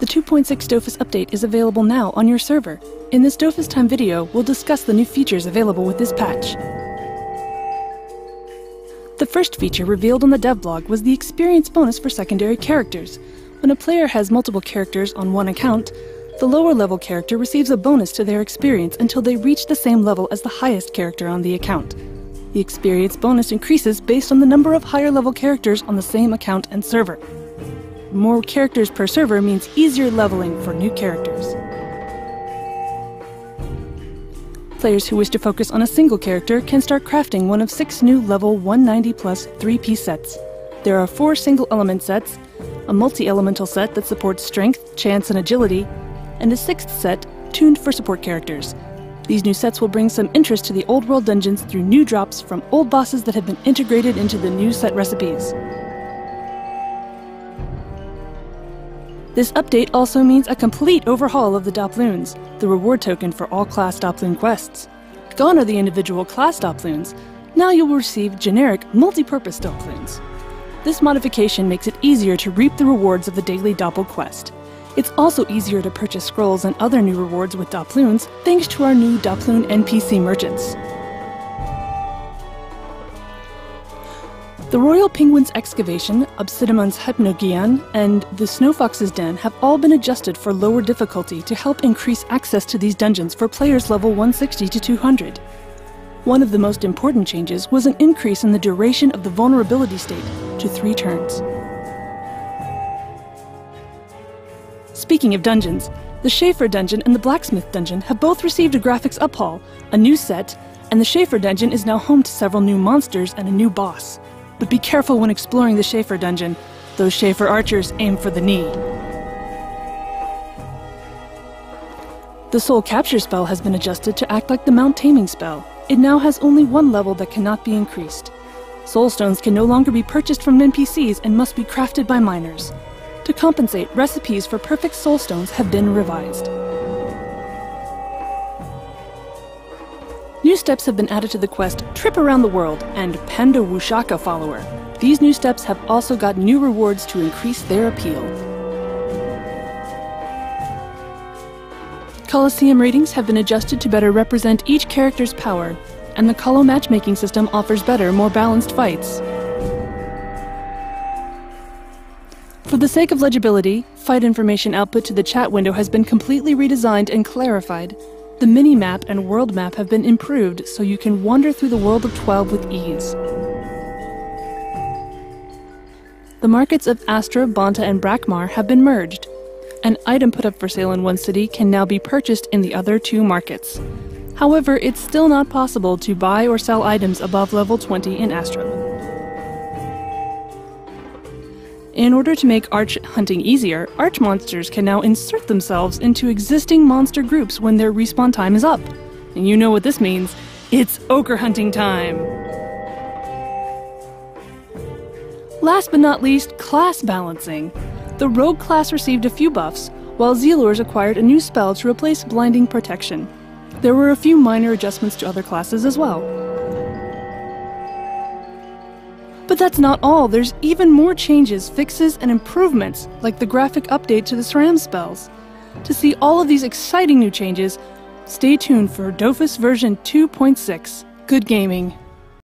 The 2.6 DOFUS update is available now on your server. In this DOFUS Time video, we'll discuss the new features available with this patch. The first feature revealed on the devlog was the experience bonus for secondary characters. When a player has multiple characters on one account, the lower level character receives a bonus to their experience until they reach the same level as the highest character on the account. The experience bonus increases based on the number of higher level characters on the same account and server. More characters per server means easier leveling for new characters. Players who wish to focus on a single character can start crafting one of 6 new level 190 plus 3-piece sets. There are 4 single element sets, a multi-elemental set that supports strength, chance, and agility, and a 6th set tuned for support characters. These new sets will bring some interest to the old world dungeons through new drops from old bosses that have been integrated into the new set recipes. This update also means a complete overhaul of the Doploons, the reward token for all class Doploon quests. Gone are the individual class Doploons. Now you will receive generic, multi-purpose Doploons. This modification makes it easier to reap the rewards of the daily Doppel quest. It's also easier to purchase scrolls and other new rewards with Doploons thanks to our new Doploon NPC merchants. The Royal Penguin's Excavation, Obsidimon's Hypnogeon, and the Snowfox's Den have all been adjusted for lower difficulty to help increase access to these dungeons for players level 160 to 200. One of the most important changes was an increase in the duration of the vulnerability state to 3 turns. Speaking of dungeons, the Schaefer Dungeon and the Blacksmith Dungeon have both received a graphics uphaul, a new set, and the Schaefer Dungeon is now home to several new monsters and a new boss. But be careful when exploring the Schaefer Dungeon. Those Schaefer archers aim for the knee. The Soul Capture spell has been adjusted to act like the Mount Taming spell. It now has only 1 level that cannot be increased. Soul Stones can no longer be purchased from NPCs and must be crafted by miners. To compensate, recipes for perfect Soul Stones have been revised. New steps have been added to the quest Trip Around the World and Panda Wushaka Follower. These new steps have also got new rewards to increase their appeal. Colosseum ratings have been adjusted to better represent each character's power, and the Colo matchmaking system offers better, more balanced fights. For the sake of legibility, fight information output to the chat window has been completely redesigned and clarified. The mini-map and world map have been improved so you can wander through the world of 12 with ease. The markets of Astra, Bonta, and Brakmar have been merged. An item put up for sale in one city can now be purchased in the other 2 markets. However, it's still not possible to buy or sell items above level 20 in Astra. In order to make arch hunting easier, arch monsters can now insert themselves into existing monster groups when their respawn time is up. And you know what this means. It's ochre hunting time! Last but not least, class balancing. The rogue class received a few buffs, while Zealors acquired a new spell to replace blinding protection. There were a few minor adjustments to other classes as well. But that's not all. There's even more changes, fixes, and improvements, like the graphic update to the SRAM spells. To see all of these exciting new changes, stay tuned for DOFUS version 2.6. Good gaming!